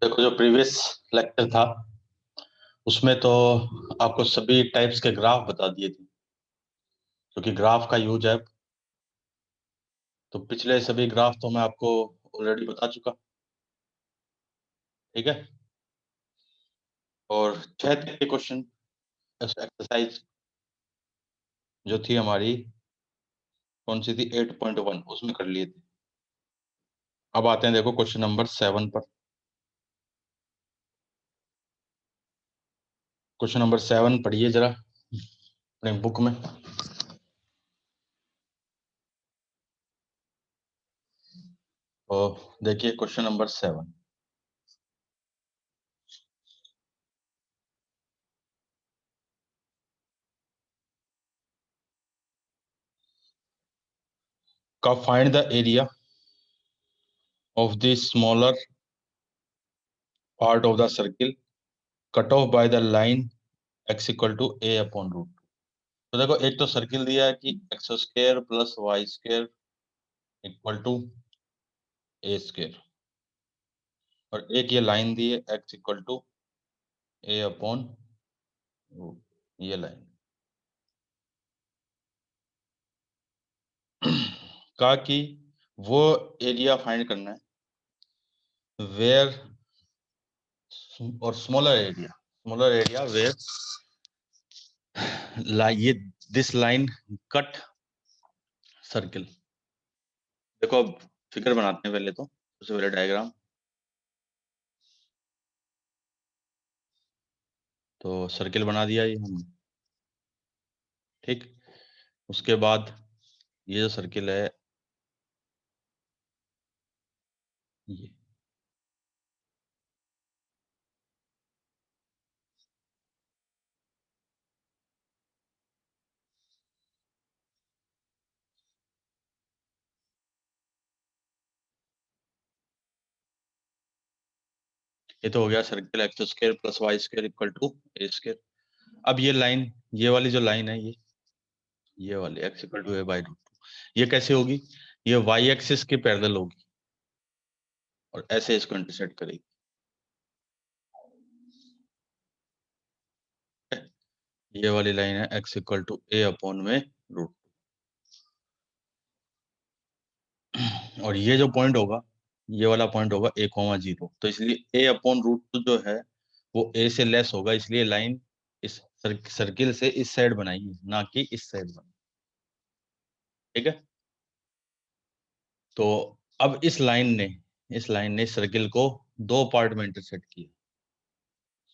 देखो, जो previous lecture था उसमें तो आपको सभी टाइप्स के ग्राफ बता दिए थे, क्योंकि ग्राफ का यूज है। तो पिछले सभी ग्राफ तो मैं आपको ऑलरेडी बता चुका। ठीक है। और 6 के क्वेश्चन एक्सरसाइज जो थी हमारी, कौन सी थी, 8.1, उसमें कर लिए थे। अब आते हैं, देखो, क्वेश्चन नंबर 7 पर। क्वेश्चन नंबर 7 पढ़िए जरा अपने बुक में। तो देखिए क्वेश्चन नंबर 7 का find the area of the smaller part of the circle cut off by the line x equal to a upon root. तो देखो, एक तो सर्किल दिया है कि x square plus y square equal to a square, और एक ये लाइन दी है x equal to a upon root, ये लाइन। कहा कि वो एरिया फाइंड करना है वेयर, और स्मॉलर एरिया वेयर ये दिस लाइन कट सर्किल। देखो, अब फिगर बनाते हैं पहले, तो सबसे पहले डायग्राम। तो सर्किल बना दिया ये हमने। ठीक। उसके बाद ये जो सर्किल है, ये ये तो हो गया circle x square plus y square equal to a square. अब ये लाइन, ये वाली जो लाइन है, ये वाली x equal to a by root two, ये कैसे होगी? ये वाई एक्सिस के पैरेलल होगी और ऐसे इसको इंटरसेक्ट करेगी। ये वाली लाइन है x equal to a upon में रूट। और ये जो पॉइंट होगा, ये वाला पॉइंट होगा ए कॉमा जीरो, तो इसलिए ए अपॉन रूट टू जो है वो ए से लेस होगा, इसलिए लाइन इस सर्किल से इस साइड बनाइए, ना कि इस साइड बनाइए। ठीक है। तो अब इस लाइन ने सर्किल को दो पार्ट में इंटरसेक्ट किया।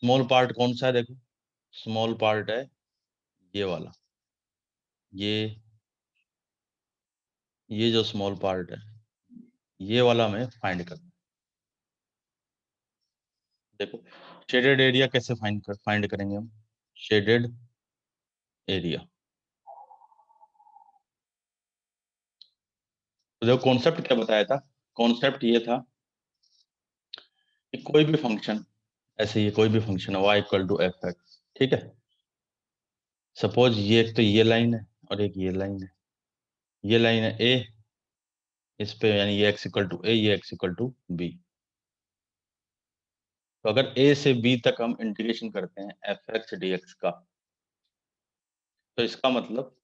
स्मॉल पार्ट कौन सा है? देखो, स्मॉल पार्ट है ये वाला, ये ये जो स्मॉल पार्ट है, ये वाला हमें फाइंड करना है। देखो, शेडेड एरिया कैसे फाइंड करेंगे हम? शेडेड एरिया, तो देखो कॉन्सेप्ट क्या बताया था। कॉन्सेप्ट ये था कि कोई भी फंक्शन, ऐसे ही कोई भी फंक्शन है y equal to f x. ठीक है। सपोज ये, एक तो ये लाइन है और एक ये लाइन है। ये लाइन है ए, इस पे यानी ये x इक्वल टू ए, ये x इक्वल टू बी। तो अगर a से b तक हम इंटीग्रेशन करते हैं एफ एक्स डी एक्स का, तो इसका मतलब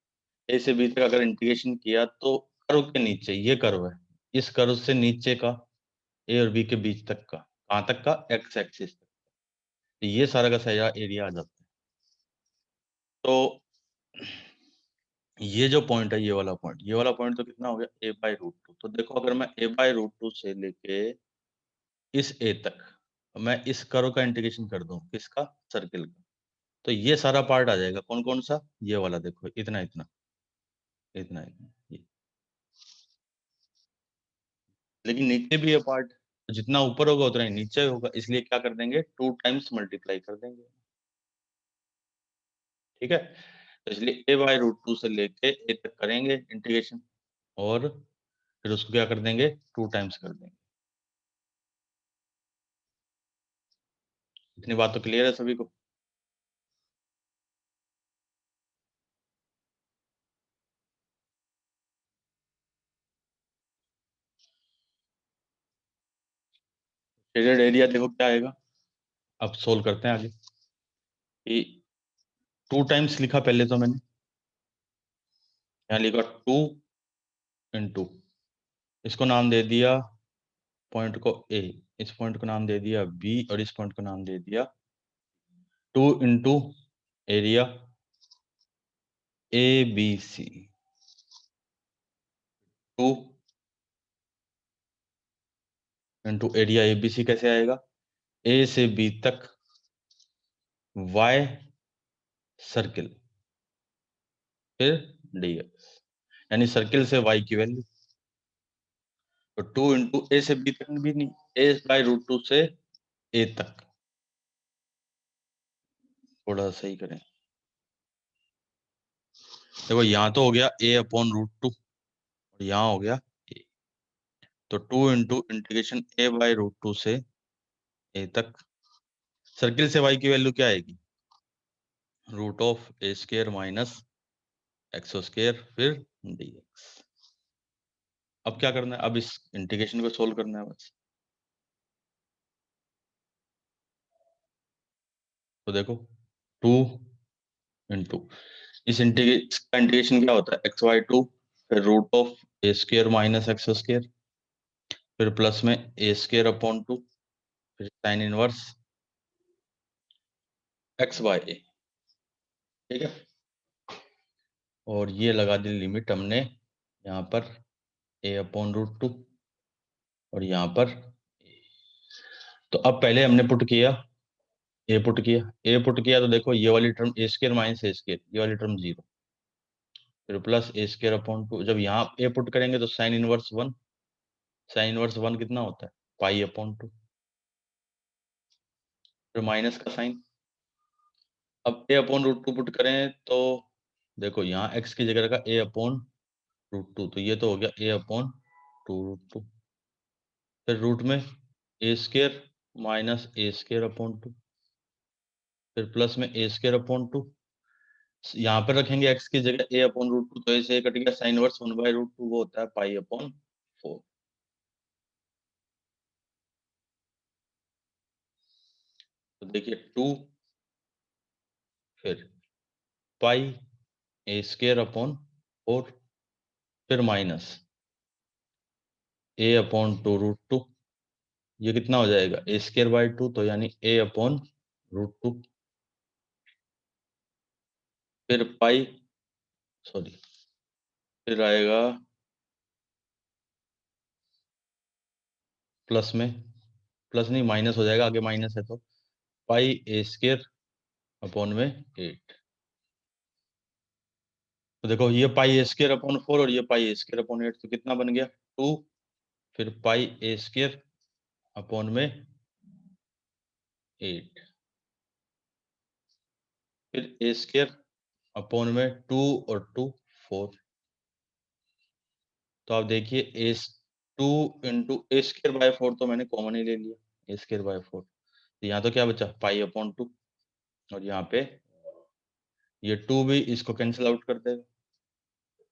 a से b तक अगर इंटीग्रेशन किया तो कर्व के नीचे, ये कर्व है, इस कर्व से नीचे का a और b के बीच तक का, कहाँ तक का? x एक्सिस तक। तो ये सारा का सारा एरिया आ जाता है। तो ये जो पॉइंट है, ये वाला पॉइंट तो कितना हो गया? a by root two. तो देखो, अगर मैं a बाई रूट टू से लेके इस a तक मैं इस कर्व का इंटीग्रेशन कर दूं, किसका? सर्किल का, तो ये सारा पार्ट आ जाएगा। कौन कौन सा? ये वाला, देखो, इतना इतना इतना इतना ये। लेकिन नीचे भी ये पार्ट, जितना ऊपर होगा उतना ही नीचे होगा, इसलिए क्या कर देंगे? 2 टाइम्स मल्टीप्लाई कर देंगे। ठीक है। तो इसलिए a बाई रूट टू से लेके a तक करेंगे इंटीग्रेशन, और फिर उसको क्या कर देंगे? 2 टाइम्स कर देंगे। इतनी बात तो क्लियर है सभी को? शेडेड एरिया देखो क्या आएगा। अब सोल्व करते हैं आगे। कि 2 टाइम्स लिखा पहले तो मैंने, यहाँ लिखा 2 × इसको नाम दे दिया पॉइंट को ए, इस पॉइंट को नाम दे दिया बी, और इस पॉइंट को नाम दे दिया 2 × area A B C. 2 × area A B C कैसे आएगा? ए से बी तक वाई सर्किल फिर dx, यानी सर्किल से y की वैल्यू। तो 2 × ए से बी तक भी नहीं, a/√2 से a तक। थोड़ा सही करें, देखो यहाँ तो हो गया a/√2 और यहाँ हो गया a। तो 2 × इंटीग्रेशन a/√2 से a तक। सर्किल से y की वैल्यू क्या आएगी? √(a² - x², फिर dx। अब क्या करना है? अब इस इंटीग्रेशन को सोल्व करना है बस। तो देखो 2 × इस इंटीग्रेशन क्या होता है? x/2 फिर √(a² - x², फिर प्लस में a²/2, फिर साइन इनवर्स x/a। ठीक है, और ये लगा दी लिमिट हमने यहाँ पर a/√2 और यहाँ पर a। तो अब पहले हमने पुट किया, a पुट किया तो देखो ये वाली टर्म a² - a², ये वाली टर्म 0, फिर प्लस a²/2। जब यहाँ a पुट करेंगे तो साइन इनवर्स 1, साइन इनवर्स 1 कितना होता है? π/2, फिर माइनस का साइन। अब a/√2 पुट करें तो देखो यहाँ x की जगह रखा a/√2, तो ये तो हो गया a/2√2, फिर रूट में a² - a²/2, फिर प्लस में a²/2। यहाँ पर रखेंगे x की जगह a/√2, तो ऐसे कट गया, साइन इनवर्स 1/√2 वो होता है π/4। तो देखिए 2, फिर π(a²/4), फिर माइनस a/√2। ये कितना हो जाएगा? a²/2, तो यानी a/√2, फिर फिर आएगा प्लस में, प्लस नहीं माइनस हो जाएगा, आगे माइनस है तो πa²/8। तो देखो ये πa²/4 और ये πa²/8, तो कितना बन गया? 2, फिर πa²/8, फिर a²/2 और 2 4। तो आप देखिए 2 × a²/4 तो मैंने कॉमन ही ले लिया, a²/4। तो यहाँ तो क्या बचा? π/2, और यहाँ पे ये 2 भी इसको कैंसिल आउट कर देगा,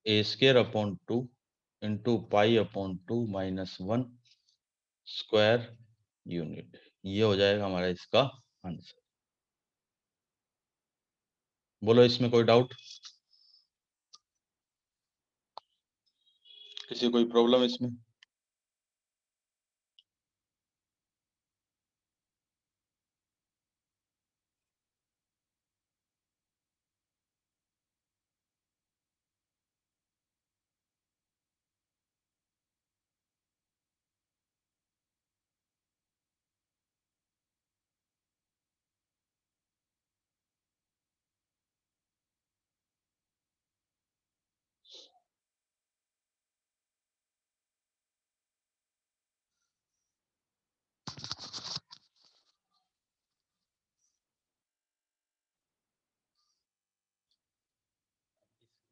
a²/2 × π/2 - 1 स्क्वायर यूनिट। ये हो जाएगा हमारा इसका आंसर। बोलो इसमें कोई डाउट, किसी कोई प्रॉब्लम इसमें?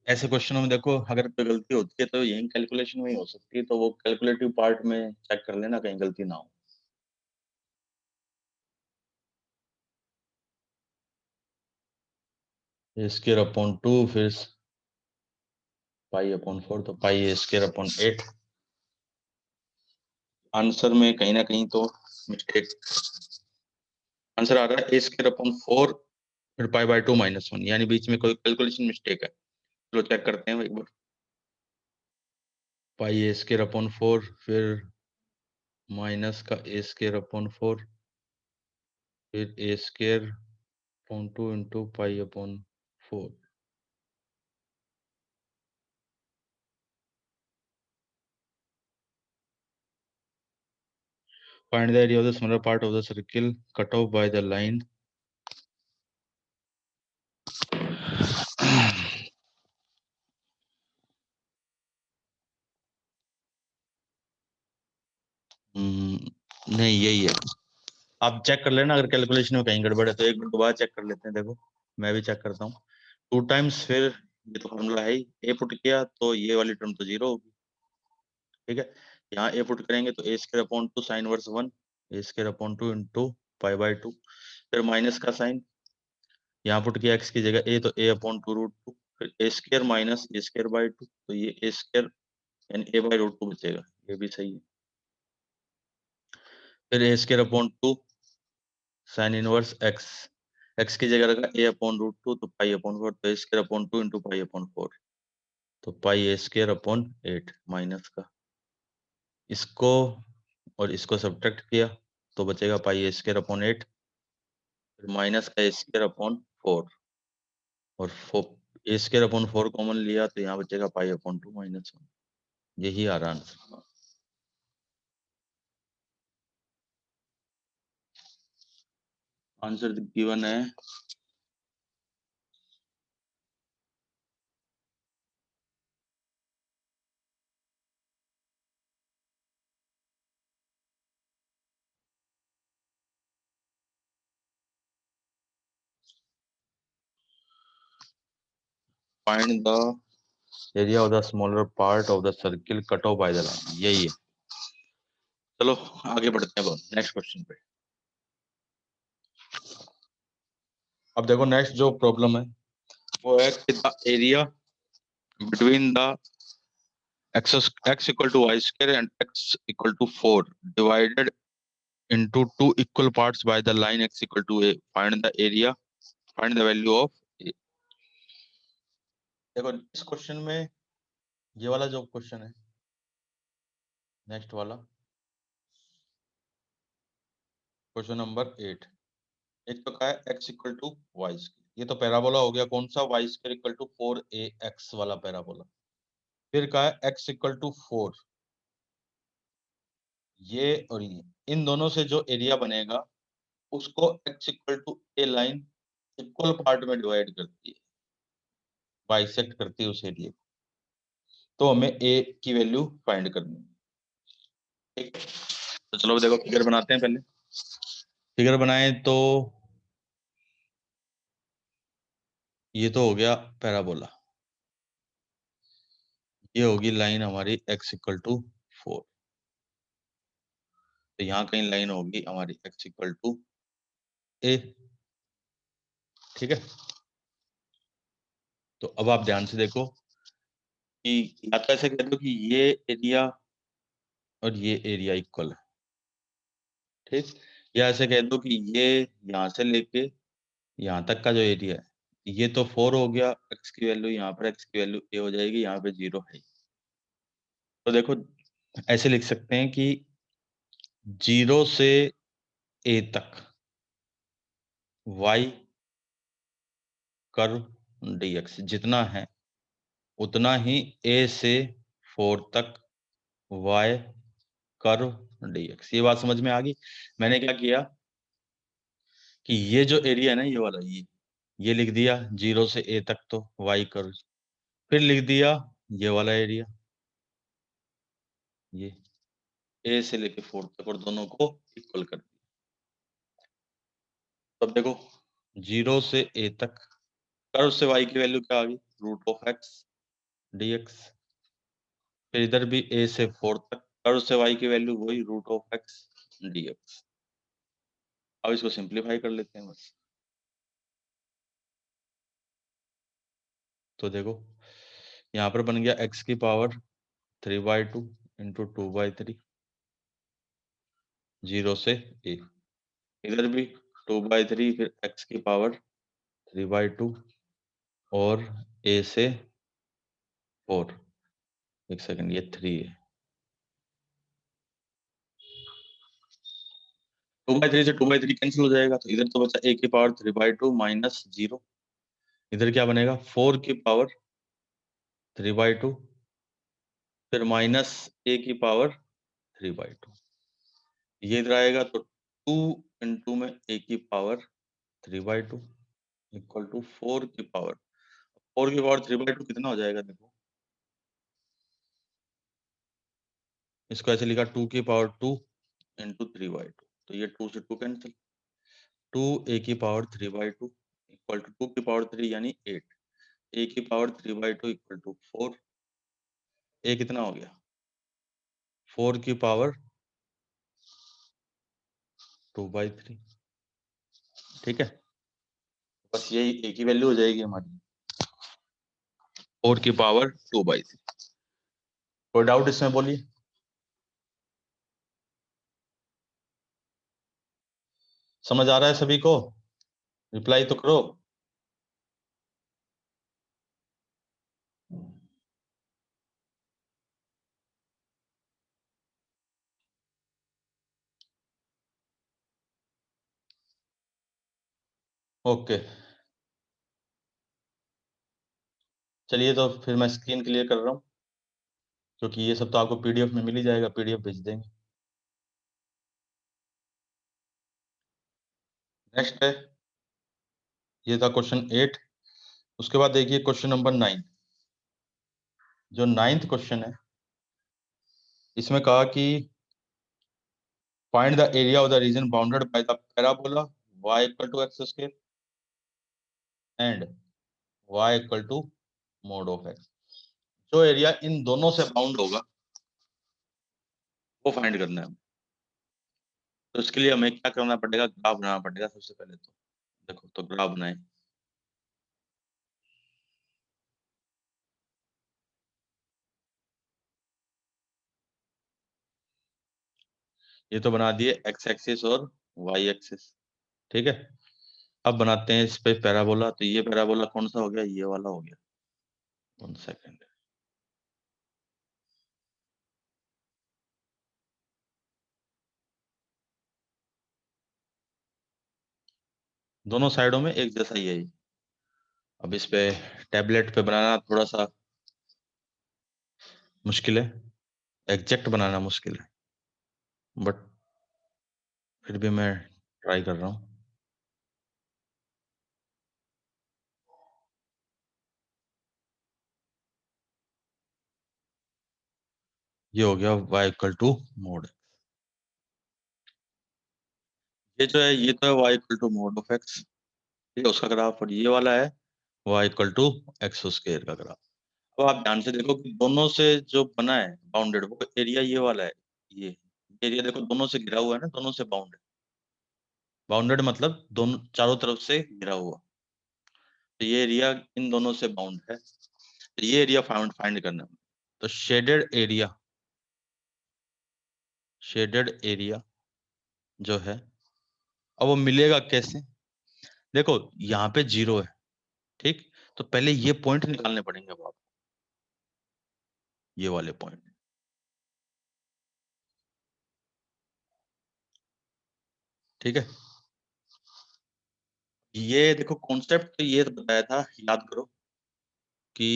ऐसे क्वेश्चनों में देखो अगर कोई गलती होती है तो यही कैलकुलेशन में ही हो सकती है, तो वो कैलकुलेटिव पार्ट में चेक कर लेना कहीं गलती ना हो। a²/2, फिर π/4, तो πa²/8। आंसर में कहीं ना कहीं तो मिस्टेक। आंसर आ रहा है ए स्क्वायर अपॉन 4 फिर पाई बाय 2 माइनस 1, यानी बीच में कोई कैलकुलेशन मिस्टेक है। चलो चेक करते हैं एक बार। पाई ए स्क्वायर अपॉन 4 फिर माइनस का ए स्क्वायर अपॉन 4 फिर ए square upon 2 into pi upon 4। Find the area of the smaller part of the circle cut off by the line. नहीं यही है। आप चेक कर लेना, अगर कैलकुलेशन में कहीं गड़बड़ है तो एक बार दोबारा चेक कर लेते हैं। देखो मैं भी चेक करता हूँ। 2 टाइम्स फिर ये तो फॉर्मूला है ही, ए पुट किया तो ये वाली टर्म तो जीरो होगी। ठीक है, यहाँ ए पुट करेंगे तो a square upon 2 sine inverse 1, a square upon 2 into pi by 2, फिर माइनस का साइन, यहाँ पुट किया एक्स की जगह ए तो ए अपॉन 2 रूट 2, फिर ए square minus a square by 2, तो ये ए स्क्वायर यानी ए बाय रूट 2 बचेगा, ये भी सही है। फिर ए square upon 2 sine inverse x, x की जगह रखा ए अपॉन रूट 2 तो पाई अपॉन 4, तो a square upon 2 into pi upon 4, तो pi a square upon 8 minus का, इसको और इसको सब्ट्रैक्ट किया तो बचेगा पाई ए स्क्वायर अपॉन 8, फिर माइनस का ए स्क्वायर अपॉन 4, और ए स्क्वायर अपॉन 4 कॉमन लिया तो यहाँ बचेगा पाई अपॉन 2 माइनस 1। यही आ रहा आंसर। आंसर गिवन है find the area of the smaller part of the circle cut off by the line, यही है। चलो आगे बढ़ते हैं नेक्स्ट क्वेश्चन पे। अब देखो नेक्स्ट जो प्रॉब्लम है वो है कि the area between the x equal to y square and x equal to 4 divided into two equal parts by the line x equal to a, find the area, find the value of a। देखो इस question में ये वाला जो question है next वाला question number 8, एक तो क्या है x equal to y square, ये तो पैराबोला हो गया, कौन सा y square equal to 4ax वाला पैराबोला। फिर क्या है x इक्वल टू 4, ये और ये इन दोनों से जो एरिया बनेगा उसको x equal to a line equal part में डिवाइड करती है, बाइसेक्ट करती है उस एरिया को, तो हमें ए की वैल्यू फाइंड करनी है। ठीक है, तो चलो देखो फिगर बनाते हैं। पहले फिगर बनाए तो ये तो हो गया पैराबोला, ये होगी लाइन हमारी x इक्वल टू 4, तो यहाँ कहीं लाइन होगी हमारी x इक्वल टू ए। ठीक है, तो अब आप ध्यान से देखो कि या तो ऐसे कह दो कि ये एरिया और ये एरिया इक्वल है, ठीक, या ऐसे कह दो कि ये यहाँ से लेके यहाँ तक का जो एरिया है ये तो 4 हो गया, x की वैल्यू यहाँ पर x की वैल्यू ए हो जाएगी, यहाँ पे 0 है। तो देखो ऐसे लिख सकते हैं कि 0 से a तक y कर्व dx जितना है उतना ही a से 4 तक y कर्व dx। ये बात समझ में आ गई। मैंने क्या किया कि ये जो एरिया है ना ये वाला, ये लिख दिया 0 से a तक तो y कर्व, फिर लिख दिया ये वाला एरिया, ये a से लेके 4 तक, और दोनों को इक्वल कर दिया। तब देखो 0 से a तक कर्व से y की वैल्यू क्या आ गई, रूट ऑफ x dx, फिर इधर भी a से 4 तक कर्व से y की वैल्यू वही रूट ऑफ x dx। अब इसको सिंप्लीफाई कर लेते हैं बस। तो देखो यहाँ पर बन गया x की पावर 3/2 इंटू 2/3, 0 से a, इधर भी 2/3, फिर x की पावर 3/2 और a से 4। एक सेकंड, ये 3 है। 2/3 से 2/3 कैंसिल हो जाएगा, तो इधर तो बचा a की पावर 3/2 माइनस 0। इधर क्या बनेगा, 4 की पावर 3/2, फिर माइनस a की पावर 3/2। ये इधर आएगा तो 2 इंटू में a की पावर 3/2 इक्वल टू 4 की पावर 3/2 कितना हो जाएगा, देखो इसको ऐसे लिखा 2 की पावर 2 इंटू 3/2, तो ये 2 से 2 कैंसिल, 2 a की पावर 3/2 इक्वल टू 2 की पावर 3 यानी 8, a की पावर 3/2 इक्वल टू 4। a कितना हो गया, 4 की पावर 2/3। ठीक है, बस यही a की वैल्यू हो जाएगी हमारी, 4 की पावर 2/3। कोई डाउट इसमें बोलिए। समझ आ रहा है सभी को, रिप्लाई तो करो। ओके, चलिए तो फिर मैं स्क्रीन क्लियर कर रहा हूँ, क्योंकि ये सब तो आपको पीडीएफ में मिल ही जाएगा, पीडीएफ भेज देंगे। नेक्स्ट है, ये था क्वेश्चन 8। उसके बाद देखिए क्वेश्चन नंबर 9। जो 9th क्वेश्चन है, इसमें कहा कि find the area of the region bounded by the parabola y equal to x square and y equal to mod of x. जो एरिया इन दोनों से बाउंड होगा वो फाइंड करना है। तो इसके लिए हमें क्या करना पड़ेगा, ग्राफ बनाना पड़ेगा सबसे पहले। तो देखो, तो ग्राफ बनाए। ये तो बना दिए एक्स एक्सिस और वाई एक्सिस। ठीक है, अब बनाते हैं इस पे पैराबोला। तो ये पैराबोला कौन सा हो गया, ये वाला हो गया। 1 सेकेंड, दोनों साइडों में एक जैसा ही है ये। अब इस पे टैबलेट पे बनाना थोड़ा सा मुश्किल है, एग्जैक्ट बनाना मुश्किल है, बट फिर भी मैं ट्राई कर रहा हूँ। ये हो गया y इक्वल टू मोड। ये जो है, ये तो है y equal to mod of x, ठीक है, उसका ग्राफ। और ये वाला है y equal to x square का ग्राफ। अब आप ध्यान से देखो कि दोनों से जो बना है बाउंडेड, वो एरिया ये वाला है। ये एरिया देखो, दोनों से घिरा हुआ है ना, दोनों से बाउंडेड। बाउंडेड मतलब दोनों चारों तरफ से घिरा हुआ। तो ये एरिया इन दोनों से बाउंड है, तो ये एरिया फाइंड फाइंड करना है। तो शेडेड एरिया जो है, अब वो मिलेगा कैसे। देखो यहाँ पे 0 है, ठीक, तो पहले ये पॉइंट निकालने पड़ेंगे अब आप, ये वाले पॉइंट। ठीक है, ये देखो कॉन्सेप्ट तो ये बताया था, याद करो कि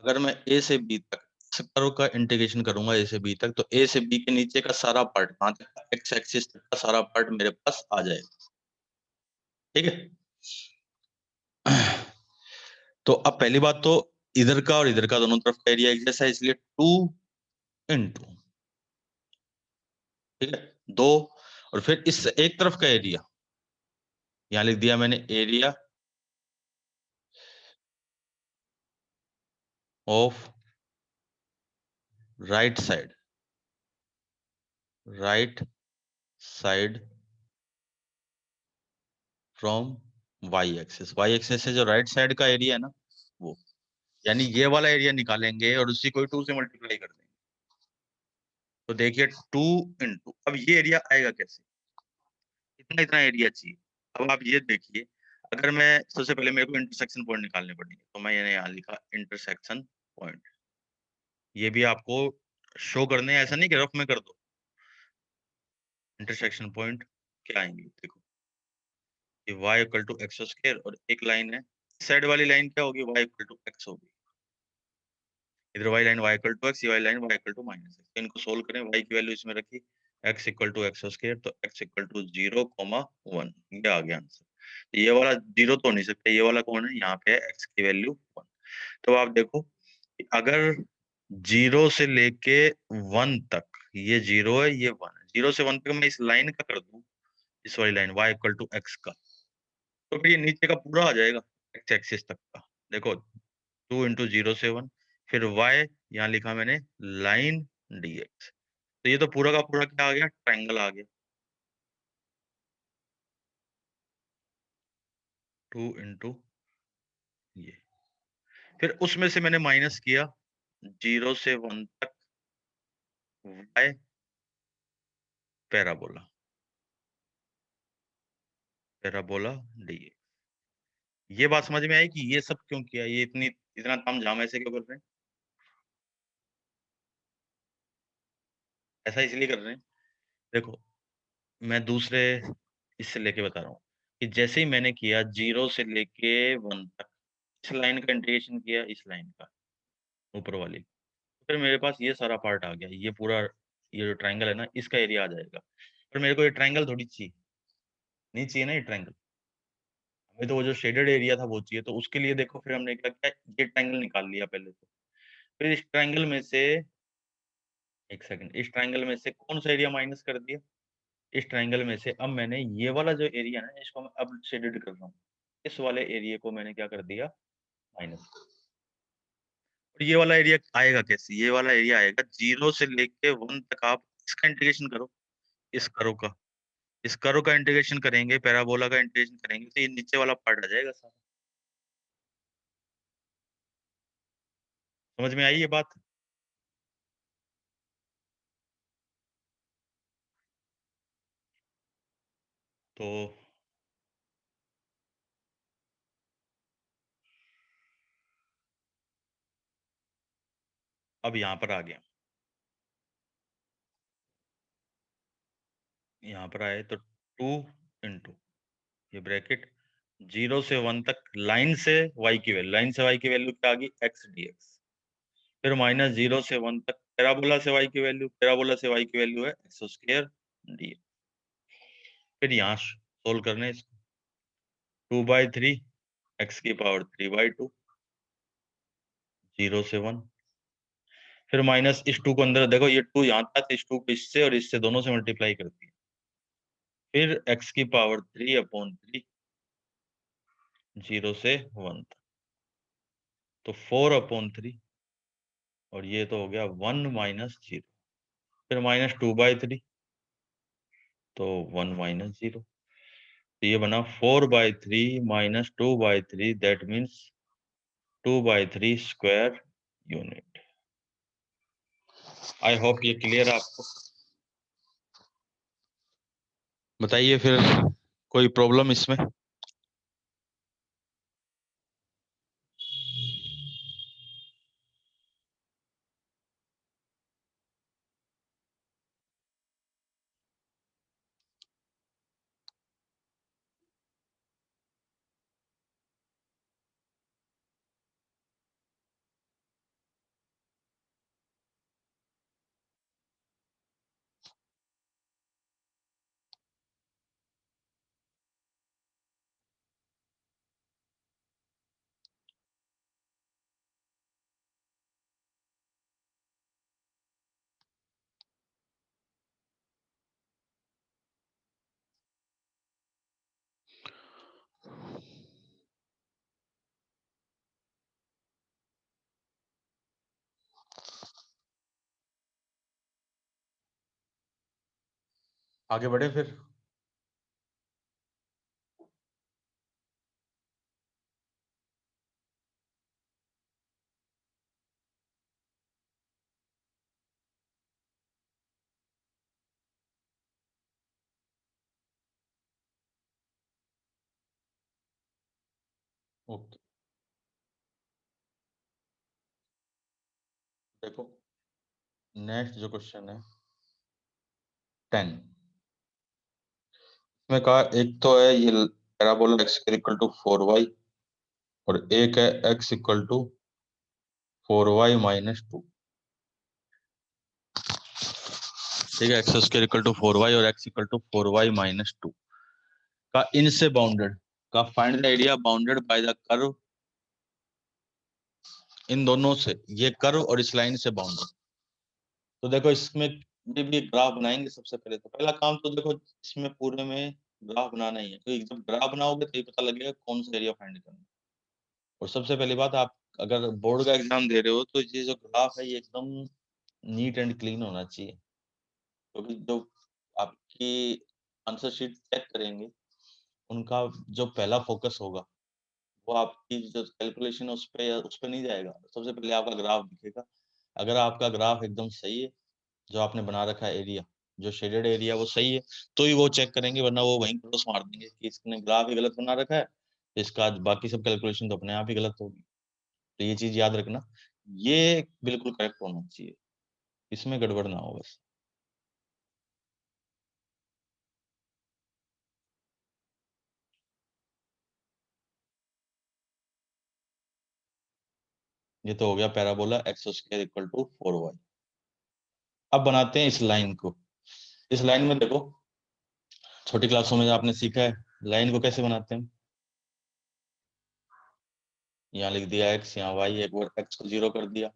अगर मैं ए से बी तक इस कर्व का इंटीग्रेशन करूंगा, ए से बी तक, तो ए से बी के नीचे का सारा पार्ट, कहाँ तक, एक्स एक्सिस तक का सारा पार्ट मेरे पास आ जाएगा। ठीक है, तो अब पहली बात तो इधर का और इधर का दोनों तरफ का एरिया एक जैसा है, इसलिए 2 इंटू, ठीक है, 2, और फिर इस एक तरफ का एरिया यहां लिख दिया मैंने, area of right side, right side from y axis से जो राइट साइड का एरिया है ना, वो, यानी ये वाला एरिया निकालेंगे और उसी को 2 से मल्टीप्लाई कर देंगे। तो देखिए 2 अब ये एरिया आएगा कैसे, इतना इतना एरिया चाहिए। अब आप ये देखिए, अगर मैं सबसे पहले मेरे को इंटरसेक्शन पॉइंट निकालने पड़ेंगे, तो मैं यहाँ लिखा इंटरसेक्शन पॉइंट। ये भी आपको शो करने हैं, ऐसा नहीं कि रफ में कर दो। इंटरसेक्शन पॉइंट क्या आएंगे देखो, कि y equal to x square, और एक लाइन है साइड वाली लाइन क्या होगी, y इक्वल टू एक्स होगी। इधर y line y equal to x, ये वाली line y equal to minus x. इनको सोल्व करें, y की वैल्यू इसमें रखी x equal to x square, तो x इक्वल टू 0,1, ये आ गया आंसर। तो ये वाला जीरो तो हो नहीं सकता, ये वाला कौन है, यहाँ पे है x की वैल्यू 1। तो आप देखो कि अगर 0 से लेके 1 तक, ये 0 है ये 1 है, 0 से 1 तक मैं इस लाइन का कर दूं, इस वाली line y equal to x का, तो फिर ये नीचे का पूरा आ जाएगा एक्स एक्सिस तक का। देखो 2 × 0 से 1, फिर y यहाँ लिखा मैंने लाइन dx, तो ये तो पूरा का पूरा क्या आ गया, ट्रायंगल आ गया। 2 × ये, फिर उसमें से मैंने माइनस किया 0 से 1 तक y पैराबोला, पैराबोला dx। ये बात समझ में आई कि ये सब क्यों किया, ये इतनी इतना तामझाम ऐसे क्यों कर रहे हैं, ऐसा इसलिए कर रहे हैं। देखो मैं दूसरे इससे लेके बता रहा हूँ, कि जैसे ही मैंने किया 0 से लेके 1 तक, इस लाइन का इंटीग्रेशन किया इस लाइन का ऊपर वाली, फिर मेरे पास ये सारा पार्ट आ गया, ये पूरा ये जो ट्रायंगल है ना, इसका एरिया आ जाएगा। पर मेरे को ये ट्रायंगल थोड़ी चाहिए, नहीं चाहिए ना ये ट्रायंगल, हमें तो वो जो शेडेड एरिया था वो चाहिए। तो उसके लिए देखो फिर हमने क्या किया, ये ट्रायंगल निकाल लिया पहले तो, फिर इस ट्रायंगल में से, एक सेकंड, इस ट्रायंगल में से कौन सा एरिया माइनस कर दिया, इस ट्रायंगल में से अब मैंने ये वाला जो एरिया है ना, इसको मैं अब शेडेड कर रहा हूँ, इस वाले एरिया को मैंने क्या कर दिया, माइनस। और ये वाला एरिया आएगा कैसे, ये वाला एरिया आएगा 0 से लेके 1 तक, आप इसका इंटीग्रेशन करो, इस करो का, इस करो का इंटीग्रेशन करेंगे, पैराबोला का इंटीग्रेशन करेंगे, तो ये नीचे वाला पार्ट आ जाएगा सारा। समझ में आई ये बात। तो अब यहाँ पर आ गया, यहाँ पर आए तो 2 × ये ब्रैकेट 0 से 1 तक, लाइन से y की वैल्यू, लाइन से y की वैल्यू क्या आ गई, x dx, फिर माइनस 0 से 1 तक पैराबोला से y की वैल्यू, पैराबोला से y की वैल्यू है एक्स स्क्वायर dx। फिर यहाँ सोल्व करने इसको, 2/3 x की पावर 3/2, 0 से 1, फिर माइनस इस 2 को अंदर देखो, ये 2 यहाँ था, तो इस 2 को इससे और इससे दोनों से मल्टीप्लाई करती है, फिर x की पावर 3/3, 0 से 1 तक, तो 4/3, और ये तो हो गया 1 माइनस 0, फिर -2/3, तो 1 माइनस 0, तो ये बना 4/3 -2/3, that means 2/3 square unit. I hope ये क्लियर है आपको। बताइए फिर, कोई प्रॉब्लम इसमें। आगे बढ़े फिर। ओके, देखो नेक्स्ट जो क्वेश्चन है 10 में कहा, एक तो है ये parabola x equal to 4y और एक है एक्स इक्वल टू 4y-2। ठीक है, x square equal to 4y और एक्स इक्वल टू 4y-2 का इनसे बाउंडेड का find the area bounded by the curve, इन दोनों से, ये कर्व और इस लाइन से बाउंडेड। तो देखो इसमें भी ग्राफ बनाएंगे। सबसे पहले तो पहला काम तो देखो इसमें पूरे में ग्राफ बनाना ही है, तो जब ग्राफ बनाओगे तो ये पता लगेगा कौन सा एरिया फाइंड करना है। और सबसे पहली बात, आप अगर बोर्ड का एग्जाम दे रहे हो तो ये जो ग्राफ है ये एकदम नीट एंड क्लीन होना चाहिए, क्योंकि जो आपकी आंसर शीट चेक करेंगे उनका जो पहला फोकस होगा वो आपकी जो कैलकुलेशन है उस पे नहीं जाएगा। सबसे पहले आपका ग्राफ दिखेगा। अगर आपका ग्राफ एकदम सही है, जो आपने बना रखा है एरिया, जो शेडेड एरिया वो सही है, तो ही वो चेक करेंगे, वरना वो वहीं क्रॉस मार देंगे कि इसने ग्राफ ही गलत बना रखा है, तो इसका बाकी सब कैलकुलेशन तो अपने आप ही गलत होगी। तो ये चीज याद रखना, ये बिल्कुल करेक्ट होना चाहिए, इसमें गड़बड़ ना हो बस। ये तो हो गया parabola x square equal to 4y। अब बनाते हैं इस लाइन को। इस लाइन में देखो छोटी क्लासों में आपने सीखा है लाइन को कैसे बनाते हैं। यहाँ लिख दिया एक्स, यहाँ वाई, एक बार एक्स को जीरो कर दिया,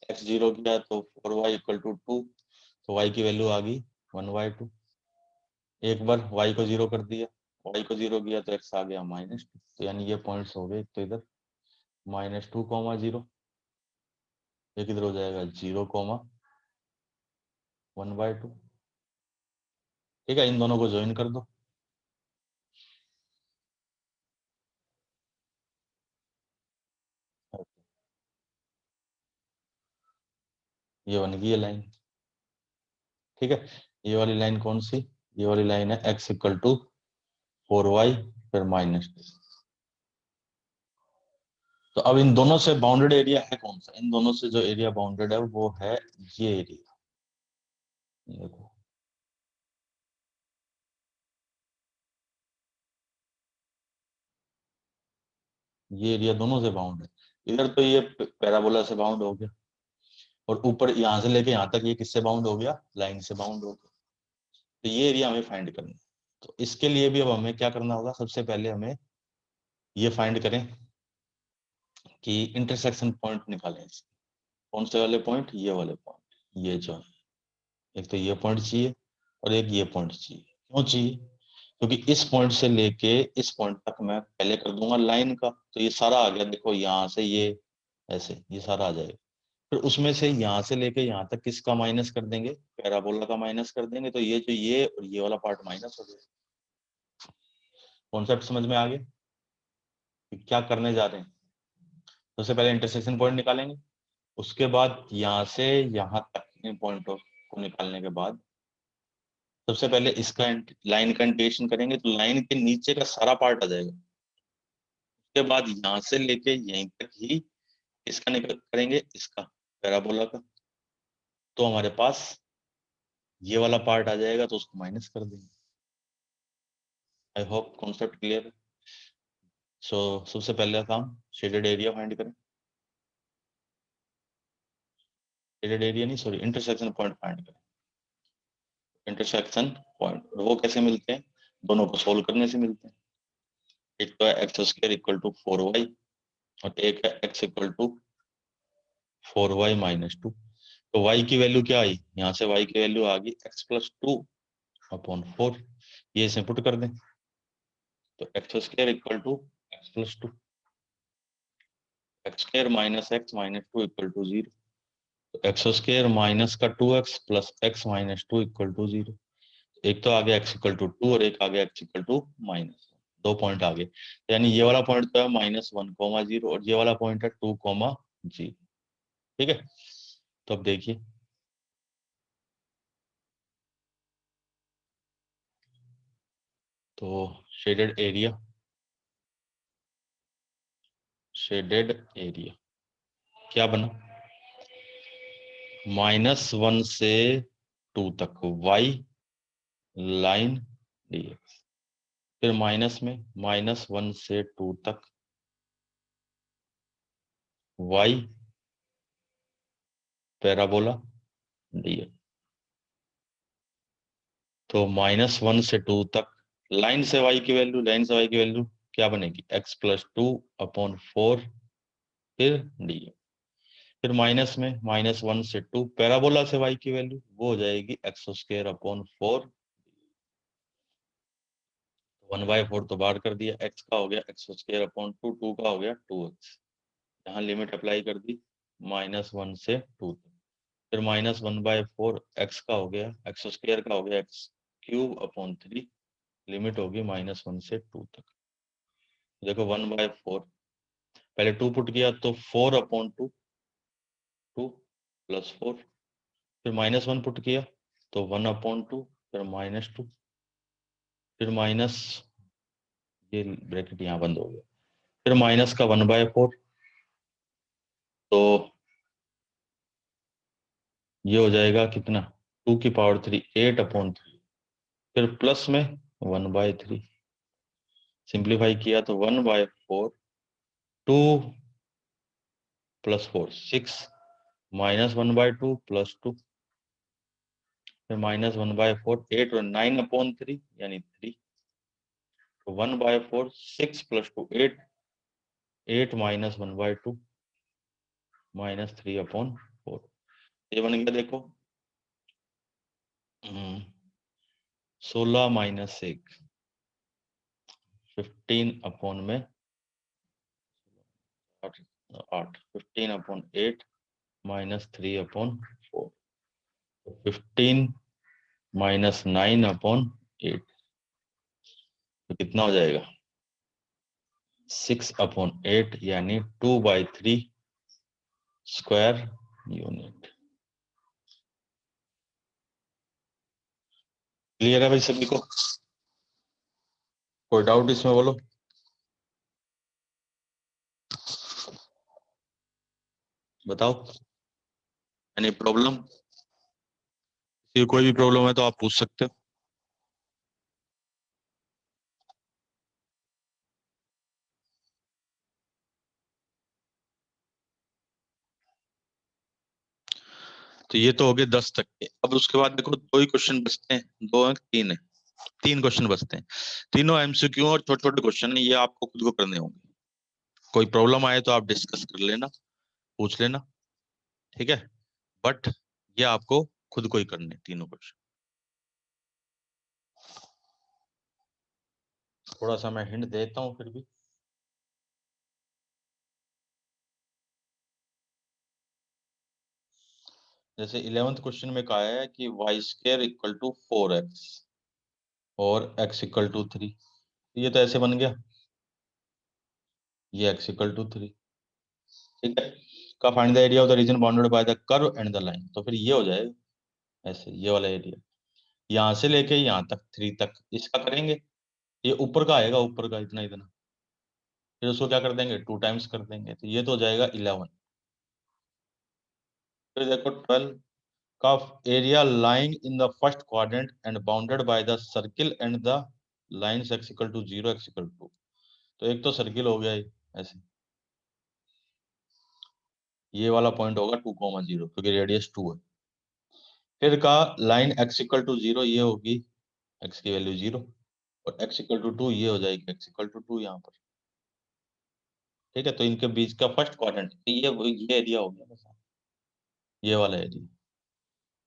एक्स जीरो किया तो 4y इक्वल टू 2, तो y की वैल्यू आ गई 1/2। एक बार y को जीरो कर दिया, y को जीरो किया तो x आ गया -2। तो यानी ये पॉइंट्स हो गए, तो इधर -2, 0, ये किधर हो जाएगा 0, 1/2। ठीक है, इन दोनों को ज्वाइन कर दो। ये बन गई है लाइन। ठीक है, ये वाली लाइन कौन सी, ये वाली लाइन है x इक्वल टू 4y फिर -2। तो अब इन दोनों से बाउंडेड एरिया है कौन सा, इन दोनों से जो एरिया बाउंडेड है वो है ये एरिया। देखो ये एरिया दोनों से बाउंड है। इधर तो ये पैराबोला से बाउंड हो गया, और ऊपर यहाँ से लेके यहाँ तक ये किससे बाउंड हो गया, लाइन से बाउंड हो गया। तो ये एरिया हमें फाइंड करना है। तो इसके लिए भी अब हमें क्या करना होगा, सबसे पहले हमें ये फाइंड करें कि इंटरसेक्शन पॉइंट निकालें। कौन से वाले पॉइंट, ये वाले पॉइंट, ये जो है, एक तो ये पॉइंट चाहिए और एक ये पॉइंट चाहिए। क्यों चाहिए, क्योंकि इस पॉइंट से लेके इस पॉइंट तक मैं पहले कर दूंगा लाइन का, तो ये सारा आ गया। देखो यहाँ से ये ऐसे ये सारा आ जाएगा। फिर उसमें से यहाँ से लेके यहाँ तक किसका माइनस कर देंगे, पैराबोला का माइनस कर देंगे, तो ये जो ये और ये वाला पार्ट माइनस हो जाएगा। कॉन्सेप्ट समझ में आ गया कि क्या करने जा रहे हैं। सबसे पहले इंटरसेक्शन पॉइंट निकालेंगे, उसके बाद यहाँ से यहाँ तक इन पॉइंटों को निकालने के बाद सबसे पहले इसका लाइन का इंटीग्रेशन करेंगे, तो लाइन के नीचे का सारा पार्ट आ जाएगा। उसके बाद यहाँ से लेके यहीं तक ही इसका निकल करेंगे, इसका पैराबोला का, तो हमारे पास ये वाला पार्ट आ जाएगा, तो उसको माइनस कर देंगे। आई होप कॉन्सेप्ट क्लियर है। सो सबसे पहले काम शेडेड एरिया फाइंड करें, शेडेड एरिया नहीं सॉरी इंटरसेक्शन पॉइंट फाइंड करें। इंटरसेक्शन पॉइंट, और वो कैसे मिलते हैं, दोनों को सोल्व करने से मिलते हैं। एक तो है x square equal to 4y और एक है एक्स इक्वल टू 4y-2। तो y की वैल्यू क्या आई, यहाँ से y की वैल्यू आ गई x+2/4। ये इसे पुट कर दें, तो x square equal to x+2, x square minus x minus two equal to 0। तो एक्स स्क्वायर माइनस का 2x plus x minus two equal to 0। एक तो आ गया x इक्वल टू 2 और एक आ गया x इक्वल टू -1। दो पॉइंट आ गए, तो यानी ये वाला पॉइंट तो है -1, 0 और ये वाला पॉइंट है 2, 0। ठीक है, तो अब देखिए तो शेडेड एरिया शेडेड एरिया क्या बना, -1 से 2 तक y लाइन dx, फिर माइनस में -1 से 2 तक y पैराबोला dx। तो -1 से 2 तक लाइन से y की वैल्यू, लाइन से y की वैल्यू क्या बनेगी, x + 2/4 फिर dx। फिर माइनस में -1 से 2 पैराबोला से y की वैल्यू वो हो जाएगी x² 1/4 तो बाहर कर दिया, x का हो गया x²/2, 2 का हो गया 2x। यहाँ लिमिट अप्लाई कर दी -1 से 2 तक, फिर -1/4 x का हो गया, x² का हो गया x³ लिमिट होगी -1 से 2 तक। देखो 1/4 पहले 2 पुट किया तो 4/2 2 + 4, फिर -1 पुट किया तो 1/2 फिर -2, फिर माइनस, ये ब्रैकेट यहाँ बंद हो गया, फिर माइनस का 1/4 तो ये हो जाएगा कितना 2⁵ 8/3, फिर प्लस में 1/3, सिंप्लीफाई किया तो 1/4 2 + 4 6 -1/2 + 2, फिर -1/4 8 और 9/3 यानी 3, तो 1/4 6 + 2 8 8 -1/2 -3/4, ये बन गया देखो 16 - 1 15 में 8 15/8 -3/4, 15 - 9/8 तो कितना हो जाएगा 6/8 यानी 2/3 स्क्वायर यूनिट। क्लियर है भाई सभी को, कोई डाउट इसमें बोलो। बताओ, एनी प्रॉब्लम, कोई भी प्रॉब्लम है तो आप पूछ सकते हो। तो ये तो हो गए 10 तक के। अब उसके बाद देखो 2 ही क्वेश्चन बचते हैं, 2 है 3 है, 3 क्वेश्चन बचते हैं। तीनों एमसीक्यू और छोटे छोटे क्वेश्चन है, ये आपको खुद को करने होंगे। कोई प्रॉब्लम आए तो आप डिस्कस कर लेना, पूछ लेना, ठीक है, बट ये आपको खुद को ही करने तीनों क्वेश्चन। थोड़ा सा मैं हिंट देता हूँ फिर भी। जैसे 11th क्वेश्चन में कहा है कि y² = 4x और x = 3, ये तो ऐसे बन गया, ये x = 3, ठीक है, का find the area of the region bounded by the curve and the line, तो फिर ये हो जाएगा ऐसे, ये वाला एरिया यहाँ से लेके यहाँ तक 3 तक इसका करेंगे, ये ऊपर का आएगा, ऊपर का इतना इतना, फिर उसको क्या कर देंगे 2 टाइम्स कर देंगे, तो ये तो हो जाएगा 11। फिर देखो 12 का area lying in the first quadrant and bounded by the circle and the lines x = 0 x = 2, तो एक तो सर्किल हो गया ऐसे, ये वाला पॉइंट होगा 2,0 क्योंकि रेडियस 2 है। फिर का लाइन x = 0 ये होगी, x की वैल्यू 0, और x = 2 ये हो जाएगी x = 2 यहाँ पर, ठीक है, तो इनके बीच का फर्स्ट क्वाड्रेंट ये एरिया हो गया बस, ये वाला एरिया।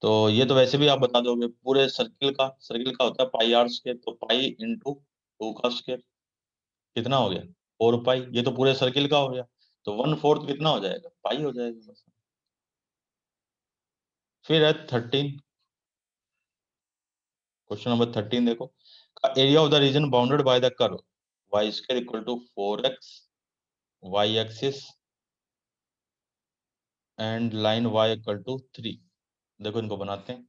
तो ये तो वैसे भी आप बता दोगे, पूरे सर्किल का होता है πr², तो पाई इंटू 2 का स्क्वायर कितना हो गया 4π, ये तो पूरे सर्किल का हो गया, तो 1/4 कितना हो जाएगा पाई हो जाएगा बस। फिर है 13, क्वेश्चन नंबर 13 देखो, area of the region bounded by the curve y² = 4x y axis and line y = 3, देखो इनको बनाते हैं,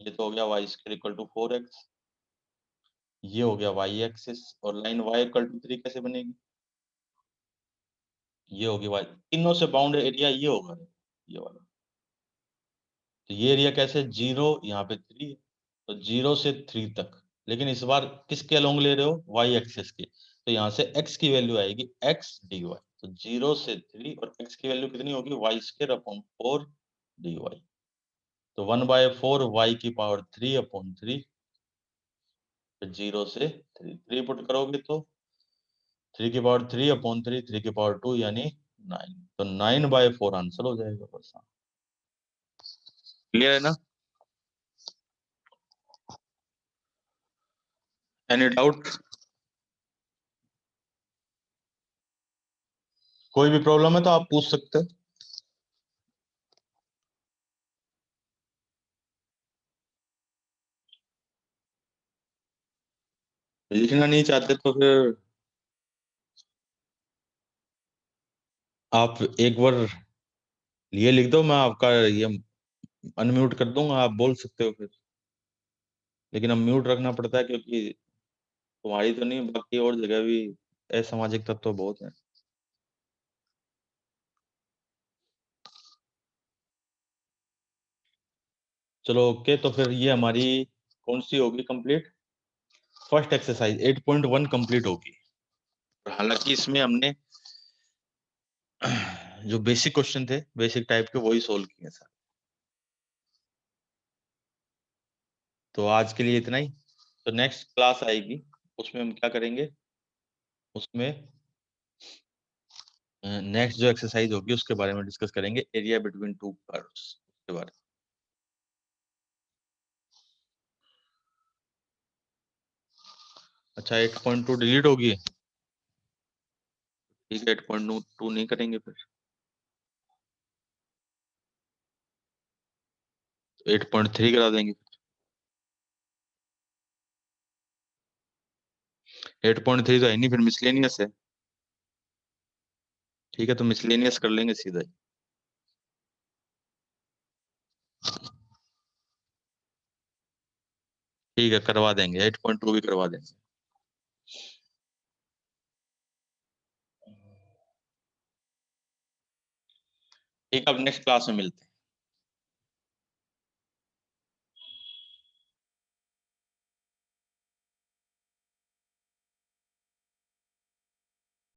ये तो हो गया y² = 4x, ये हो गया y एक्सिस, और लाइन y = 3 कैसे बनेगी, ये होगी वाई, तीनों से बाउंड एरिया ये होगा, ये वाला। तो ये एरिया कैसे, 0 यहाँ पे 3, तो 0 से 3 तक, लेकिन इस बार किसके अलोंग ले रहे हो, वाई एक्सिस के, तो यहाँ से x की वैल्यू आएगी x dy, तो 0 से 3 और x की वैल्यू कितनी होगी, y² 4 dy, तो 1/4 y की पावर 3/3, 0 से 3 पुट करोगे तो 3 की पावर 3/3, 3 की पावर 2 यानी 9, तो 9/4 आंसर हो जाएगा। बस क्लियर है ना, एनी डाउट, कोई भी प्रॉब्लम है तो आप पूछ सकते हैं। लिखना नहीं चाहते तो फिर आप एक बार ये लिख दो, मैं आपका ये अनम्यूट कर दूंगा, आप बोल सकते हो फिर, लेकिन अब म्यूट रखना पड़ता है क्योंकि तुम्हारी तो नहीं, बाकी और जगह भी असामाजिक तत्व तो बहुत है। चलो ओके, तो फिर ये हमारी कौन सी होगी कंप्लीट, फर्स्ट एक्सरसाइज 8.1 कंप्लीट होगी। हालांकि इसमें हमने जो बेसिक क्वेश्चन थे, बेसिक टाइप के, वही सोल्व किए सर। तो आज के लिए इतना ही, तो नेक्स्ट क्लास आएगी, उसमें हम क्या करेंगे, उसमें नेक्स्ट जो एक्सरसाइज होगी उसके बारे में डिस्कस करेंगे, एरिया बिटवीन टू कर्व्स के बारे में। अच्छा 8.2 डिलीट होगी, ठीक है 8.2 नहीं करेंगे फिर, 8.3 करा देंगे। 8.3 तो है नहीं, फिर मिसलेनियस है, ठीक है तो मिसलेनियस कर लेंगे सीधा ही। ठीक है करवा देंगे, 8.2 भी करवा देंगे। ठीक है, अब नेक्स्ट क्लास में मिलते हैं।